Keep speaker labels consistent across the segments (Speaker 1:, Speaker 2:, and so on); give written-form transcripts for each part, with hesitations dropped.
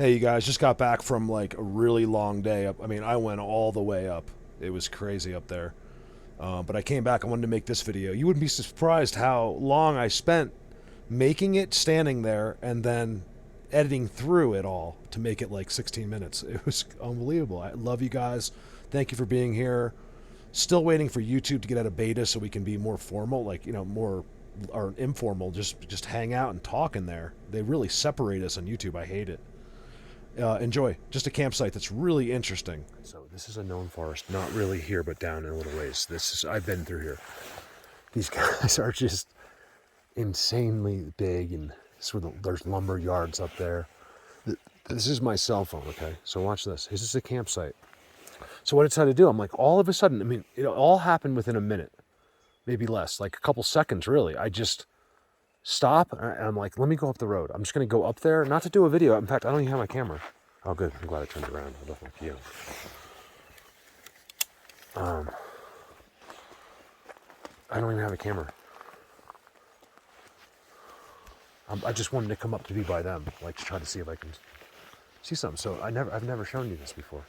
Speaker 1: Hey, you guys, just got back from like a really long day up. I mean, I went all the way up. It was crazy up there. But I came back. I wanted to make this video. You wouldn't be surprised how long I spent making it, standing there, and then editing through it all to make it like 16 minutes. It was unbelievable. I love you guys. Thank you for being here. Still waiting for YouTube to get out of beta so we can be more formal, like, more or informal, just hang out and talk in there. They really separate us on YouTube. I hate it. Enjoy. Just a campsite that's really interesting. So this is a known forest, not really here, but down in a little ways. I've been through here. These guys are just insanely big, and there's lumber yards up there. This is my cell phone, okay? So watch this. This is a campsite. So what I decided to do, I'm like, all of a sudden, I mean, it all happened within a minute, maybe less, like a couple seconds, really. I just stop, and I'm like, let me go up the road. I'm just going to go up there, not to do a video. In fact, I don't even have my camera. Oh, good. I'm glad I turned it around. I don't like you. I don't even have a camera. I just wanted to come up to be by them, like to try to see if I can see something. So I've never shown you this before.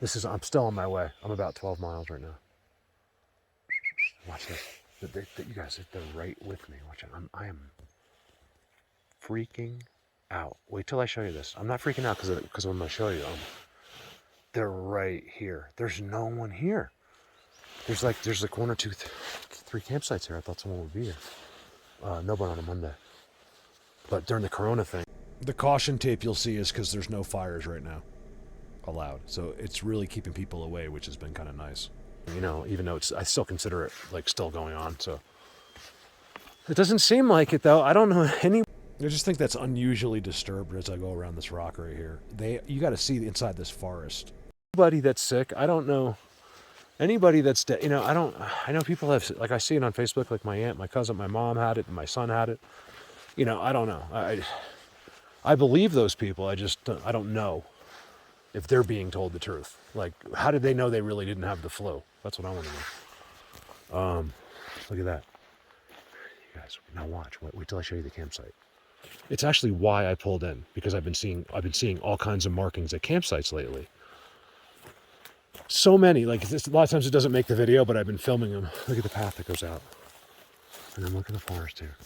Speaker 1: I'm still on my way. I'm about 12 miles right now. Watch this. You guys, they're right with me. Watch it. I am freaking out. Wait till I show you this. I'm not freaking out because I'm going to show you. They're right here. There's no one here. There's like one or two, three campsites here. I thought someone would be here. No one on a Monday. But during the Corona thing, the caution tape you'll see is because there's no fires right now allowed. So it's really keeping people away, which has been kind of nice. Even though I still consider it like still going on. So it doesn't seem like it though. I don't know any. I just think that's unusually disturbed as I go around this rock right here. You got to see inside this forest. Anybody that's sick, I don't know. Anybody that's dead, I know people have, like I see it on Facebook, like my aunt, my cousin, my mom had it, and my son had it. I don't know. I believe those people. I don't know if they're being told the truth. Like, how did they know they really didn't have the flu? That's what I want to know. Look at that. You guys, now watch. Wait till I show you the campsite. It's actually why I pulled in, because I've been seeing all kinds of markings at campsites lately. So many, like a lot of times it doesn't make the video, but I've been filming them. Look at the path that goes out. And then look at the forest here.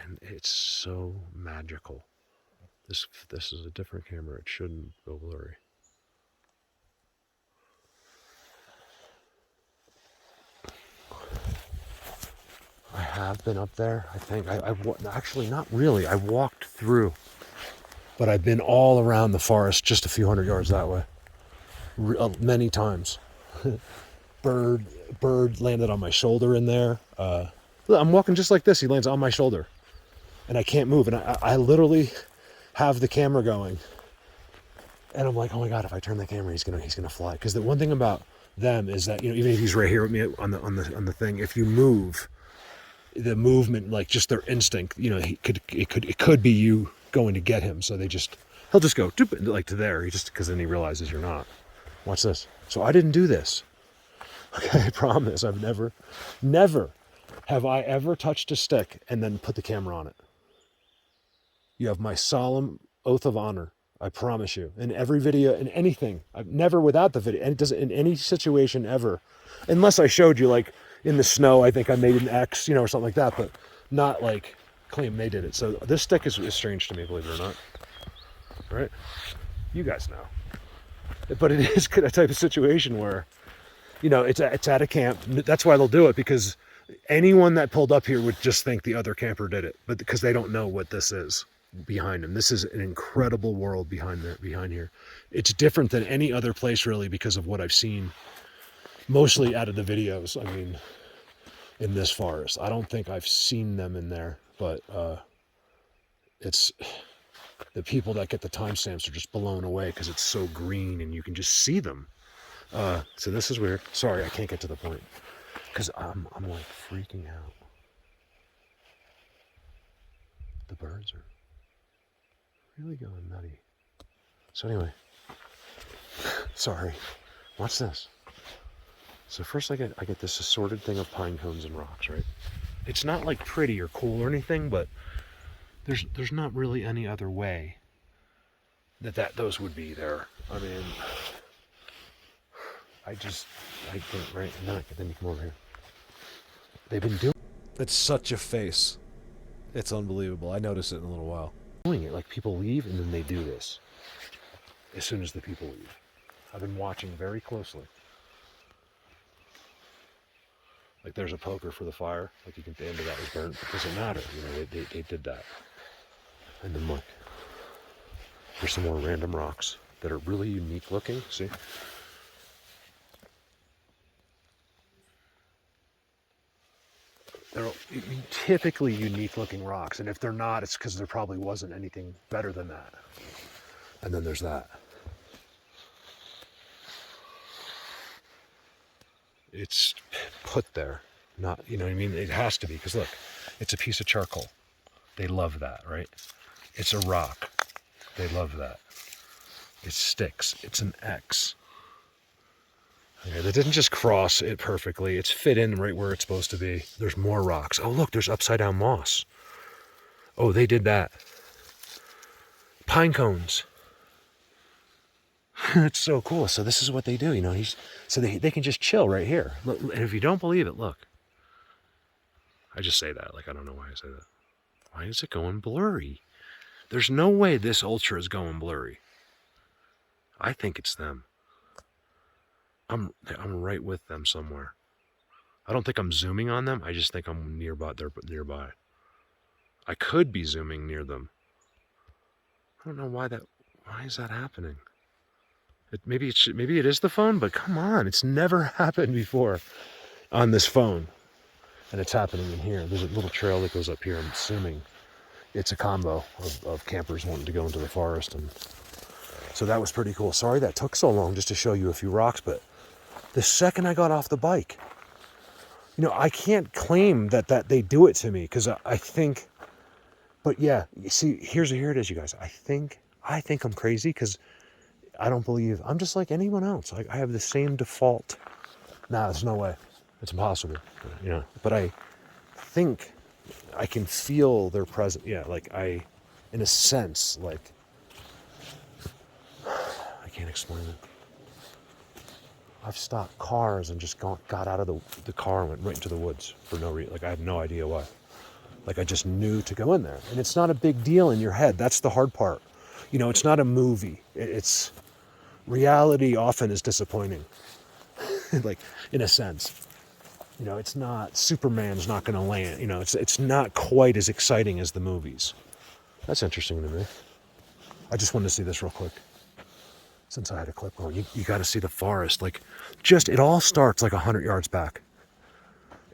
Speaker 1: And it's so magical. This is a different camera. It shouldn't go blurry. I have been up there. I think actually not really. I walked through, but I've been all around the forest, just a few hundred yards that way, many times. Bird landed on my shoulder in there. I'm walking just like this. He lands on my shoulder, and I can't move. And I literally have the camera going, and I'm like, oh my god, if I turn the camera, he's gonna fly. Because the one thing about them is that even if he's right here with me on the thing, if you move, the movement, like just their instinct, it could be you going to get him. So he'll just go like to there. Because then he realizes you're not. Watch this. So I didn't do this. Okay, I promise. I've never have I ever touched a stick and then put the camera on it. You have my solemn oath of honor. I promise you. In every video, in anything, I've never without the video, and it doesn't in any situation ever, unless I showed you like in the snow. I think I made an X, or something like that, but not like claim they did it. So this stick is strange to me, believe it or not. All right, you guys know, but it is a type of situation where, it's at a camp. That's why they'll do it, because anyone that pulled up here would just think the other camper did it, but because they don't know what this is behind them. This is an incredible world behind here. It's different than any other place really, because of what I've seen mostly out of the videos. I mean, in this forest, I don't think I've seen them in there, but it's the people that get the timestamps are just blown away because it's so green and you can just see them. So this is weird. Sorry, I can't get to the point because I'm like freaking out. The birds are really going nutty. So anyway, sorry. Watch this. So first I get this assorted thing of pine cones and rocks, right? It's not like pretty or cool or anything, but there's not really any other way that those would be there. I mean, I think right now, then you come over here. They've been doing. It's such a face. It's unbelievable. I notice it in a little while. Doing it like people leave and then they do this as soon as the people leave. I've been watching very closely. Like there's a poker for the fire. Like you can, the end of that was burnt. It doesn't matter. You know, they did that. And then look, there's some more random rocks that are really unique looking. See? They're typically unique looking rocks. And if they're not, it's because there probably wasn't anything better than that. And then there's that. It's put there. Not, you know what I mean? It has to be, because look, it's a piece of charcoal. They love that, right? It's a rock. They love that. It sticks. It's an X. Okay, that didn't just cross it perfectly. It's fit in right where it's supposed to be. There's more rocks. Oh, look, there's upside down moss. Oh, they did that. Pine cones. It's so cool. So this is what they do, you know. So they can just chill right here. Look, and if you don't believe it, look. I just say that, like I don't know why I say that. Why is it going blurry? There's no way this ultra is going blurry. I think it's them. I'm right with them somewhere. I don't think I'm zooming on them. I just think I'm nearby. They're nearby. I could be zooming near them. I don't know why is that happening? Maybe it is the phone, but come on, it's never happened before on this phone. And it's happening in here. There's a little trail that goes up here. I'm assuming it's a combo of campers wanting to go into the forest. And so that was pretty cool. Sorry that took so long just to show you a few rocks, but the second I got off the bike, you know, I can't claim that they do it to me, because I think, but yeah, you see, here it is, you guys. I think I'm crazy because I don't believe, I'm just like anyone else. I have the same default. Nah, there's no way. It's impossible, you know, but I think I can feel their presence. Yeah, like in a sense, like, I can't explain it. I've stopped cars and just got out of the car and went right into the woods for no reason. Like, I have no idea why. Like, I just knew to go in there. And it's not a big deal in your head. That's the hard part. You know, it's not a movie. It's reality often is disappointing. Like, in a sense. You know, it's not, Superman's not going to land. You know, it's not quite as exciting as the movies. That's interesting to me. I just wanted to see this real quick. Since I had a clip going, you got to see the forest. Like, it all starts like 100 yards back.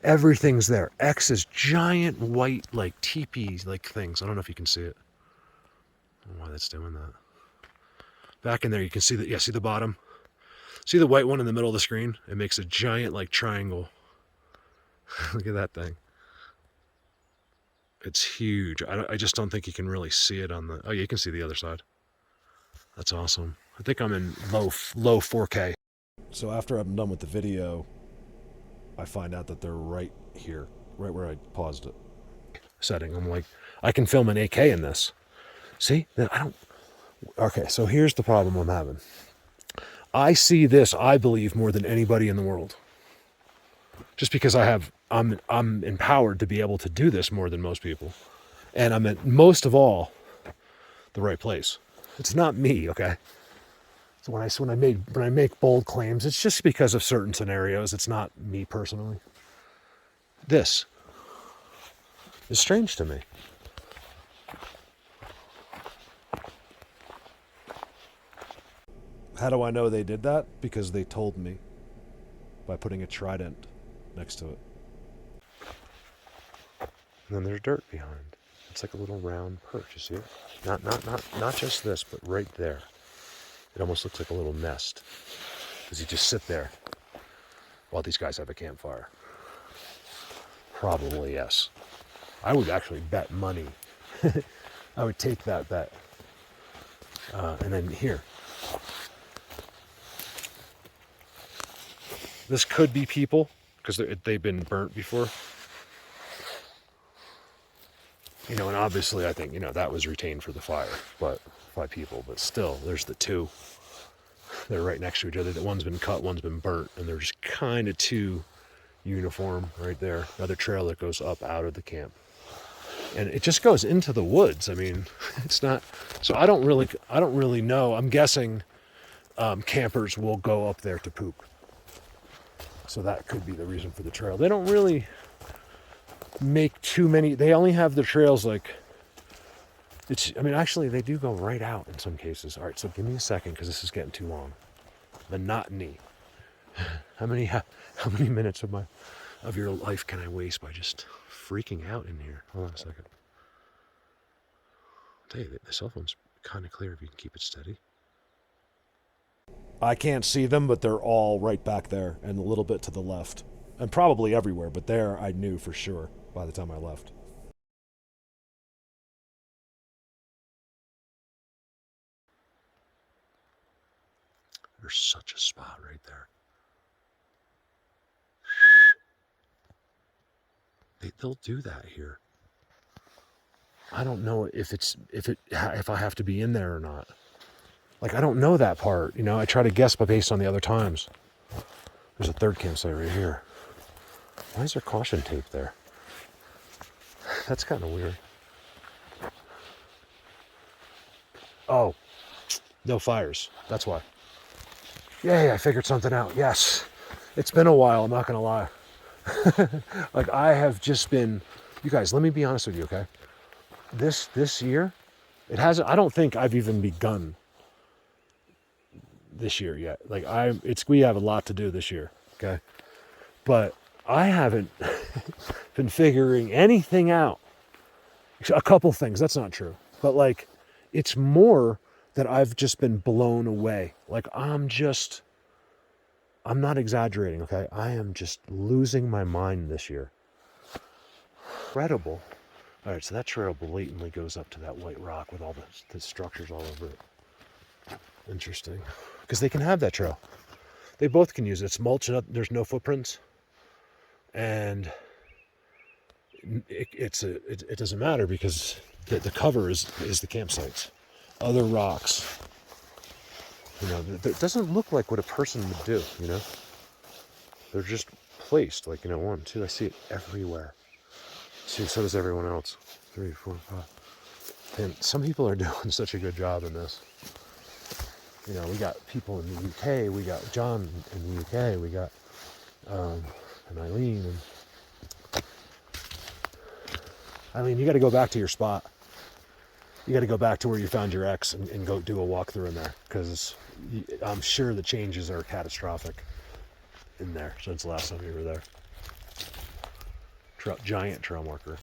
Speaker 1: Everything's there. X is giant white, like teepees, like things. I don't know if you can see it. I don't know why that's doing that. Back in there, you can see see the bottom. See the white one in the middle of the screen? It makes a giant, like, triangle. Look at that thing. It's huge. I just don't think you can really see it on the... Oh, yeah, you can see the other side. That's awesome. I think I'm in low 4K. So after I'm done with the video, I find out that they're right here, right where I paused it. Setting. I'm like, I can film an 8K in this. See? Then I don't... Okay, so here's the problem I'm having. I see this, I believe, more than anybody in the world. Just because I'm empowered to be able to do this more than most people. And I'm at, most of all, the right place. It's not me, okay? So when I make bold claims, it's just because of certain scenarios. It's not me personally. This is strange to me. How do I know they did that? Because they told me by putting a trident next to it. And then there's dirt behind. It's like a little round perch, you see it? Not just this, but right there. It almost looks like a little nest. Because you just sit there while these guys have a campfire. Probably, yes. I would actually bet money. I would take that bet. And then here. This could be people, because they've been burnt before. You know, and obviously I think, you know, that was retained for the fire. But by people, but still, there's the two. They're right next to each other. The one's been cut, one's been burnt, and they're just kind of too uniform right there. Another trail that goes up out of the camp. And it just goes into the woods. I mean, it's not, so I don't really know. I'm guessing campers will go up there to poop. So that could be the reason for the trail. They don't really make too many, they only have the trails like, actually they do go right out in some cases. All right, so give me a second because this is getting too long. Monotony. How many minutes of your life can I waste by just freaking out in here? Hold on a second. I'll tell you, the cell phone's kind of clear if you can keep it steady. I can't see them, but they're all right back there and a little bit to the left. And probably everywhere, but there I knew for sure by the time I left. There's such a spot right there. They'll do that here. I don't know if I have to be in there or not. Like, I don't know that part, you know. I try to guess based on the other times. There's a third campsite right here. Why is there caution tape there? That's kind of weird. Oh, no fires. That's why. Yay, I figured something out. Yes. It's been a while, I'm not going to lie. Like, I have just been, you guys, let me be honest with you, okay? This year, it hasn't, I don't think I've even begun this year yet. Like, we have a lot to do this year, okay? But I haven't been figuring anything out. A couple things, that's not true. But like, it's more that I've just been blown away. Like, I'm not exaggerating, okay? I am just losing my mind this year. Incredible. All right, so that trail blatantly goes up to that white rock with all the structures all over it. Interesting. Because they can have that trail. They both can use it. It's mulch, there's no footprints. And it doesn't matter because the cover is the campsites. Other rocks. You know, it doesn't look like what a person would do, you know? They're just placed, like, you know, 1, 2, I see it everywhere. See, so does everyone else. 3, 4, 5. And some people are doing such a good job in this. You know, we got people in the UK, we got John in the UK, we got and Eileen. And Eileen, you got to go back to your spot. You got to go back to where you found your ex and go do a walkthrough in there, because I'm sure the changes are catastrophic in there since the last time you were there. Giant trail marker.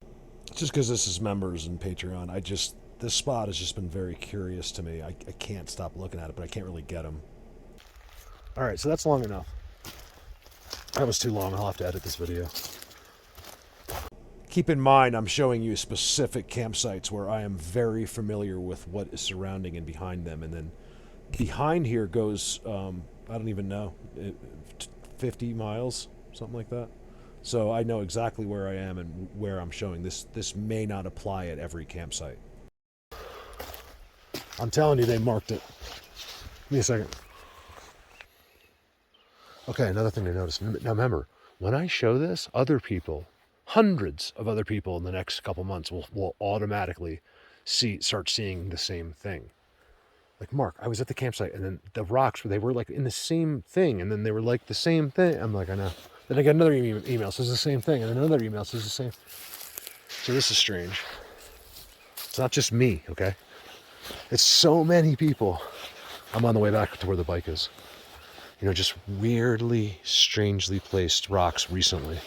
Speaker 1: Just because this is members and Patreon, this spot has just been very curious to me. I can't stop looking at it, but I can't really get them. All right, so that's long enough. That was too long. I'll have to edit this video. Keep in mind, I'm showing you specific campsites where I am very familiar with what is surrounding and behind them. And then behind here goes, I don't even know, 50 miles, something like that. So I know exactly where I am and where I'm showing. This may not apply at every campsite. I'm telling you, they marked it. Give me a second. Okay, another thing to notice. Now remember, when I show this, other people, hundreds of other people in the next couple months will automatically start seeing the same thing. Like, Mark, I was at the campsite, and then the rocks, they were like in the same thing, and then they were like the same thing. I'm like, I know. Then I got another email says the same thing, and then another email says the same. So this is strange. It's not just me, okay? It's so many people. I'm on the way back to where the bike is. You know, just weirdly, strangely placed rocks recently.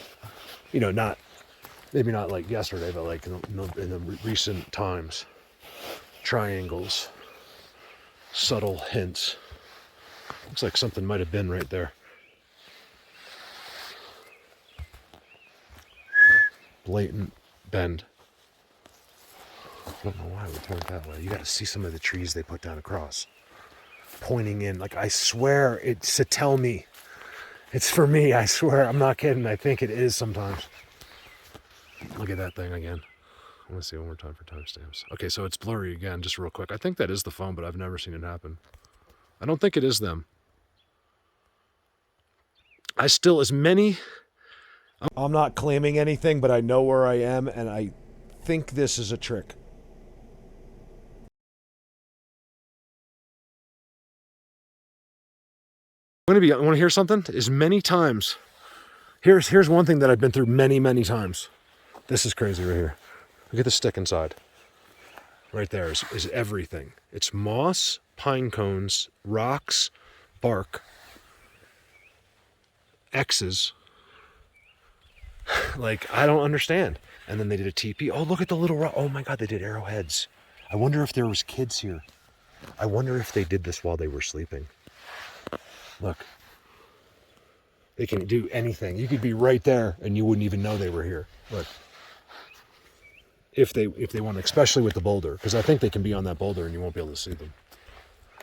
Speaker 1: You know, maybe not like yesterday, but like in the recent times. Triangles. Subtle hints. Looks like something might have been right there. Blatant bend. I don't know why we went that way. You got to see some of the trees they put down across. Pointing in, like, I swear it's to tell me. It's for me, I swear. I'm not kidding. I think it is sometimes. Look at that thing again. I want to see one more time for timestamps. Okay, so it's blurry again, just real quick. I think that is the phone, but I've never seen it happen. I don't think it is them. I still, as many... I'm not claiming anything, but I know where I am, and I think this is a trick. I want to hear something? As many times. Here's one thing that I've been through many, many times. This is crazy right here. Look at the stick inside. Right there is everything. It's moss, pine cones, rocks, bark, X's. Like, I don't understand. And then they did a teepee. Oh, look at the little rock. Oh my God, they did arrowheads. I wonder if there was kids here. I wonder if they did this while they were sleeping. Look. They can do anything. You could be right there and you wouldn't even know they were here. Look. If they want, especially with the boulder, because I think they can be on that boulder and you won't be able to see them.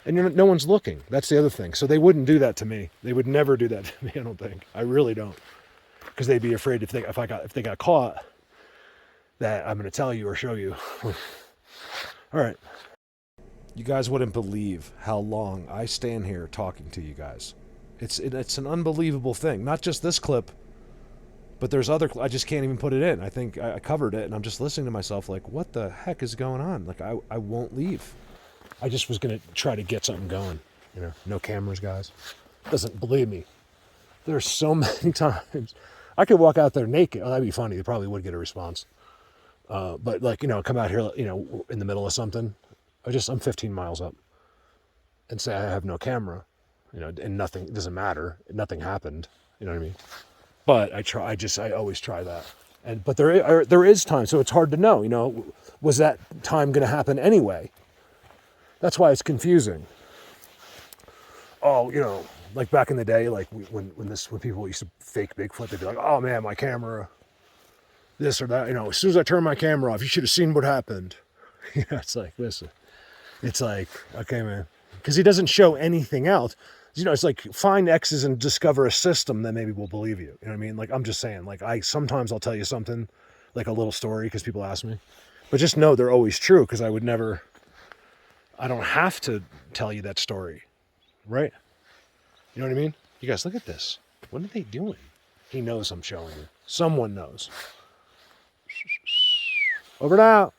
Speaker 1: And no one's looking. That's the other thing. So they wouldn't do that to me. They would never do that to me, I don't think. I really don't. Because they'd be afraid if they got caught that I'm going to tell you or show you. All right. You guys wouldn't believe how long I stand here talking to you guys. It's an unbelievable thing. Not just this clip, but there's other. I just can't even put it in. I think I covered it, and I'm just listening to myself like, what the heck is going on? Like, I won't leave. I just was going to try to get something going. You know, no cameras, guys. Doesn't believe me. There's so many times. I could walk out there naked. Oh, that'd be funny. They probably would get a response. But like, come out here, in the middle of something. I'm 15 miles up and say I have no camera, and nothing, it doesn't matter. Nothing happened. You know what I mean? But I always try that. But there is time. So it's hard to know, was that time going to happen anyway? That's why it's confusing. Oh, like back in the day, like when people used to fake Bigfoot, they'd be like, oh man, my camera, this or that, as soon as I turn my camera off, you should have seen what happened. It's like, listen, it's like, okay, man, because he doesn't show anything else. It's like find X's and discover a system that maybe will believe you. You know what I mean? Like, I'm just saying, like, sometimes I'll tell you something, like a little story because people ask me, but just know they're always true because I don't have to tell you that story. Right? You know what I mean? You guys, look at this. What are they doing? He knows I'm showing you. Someone knows. Over now.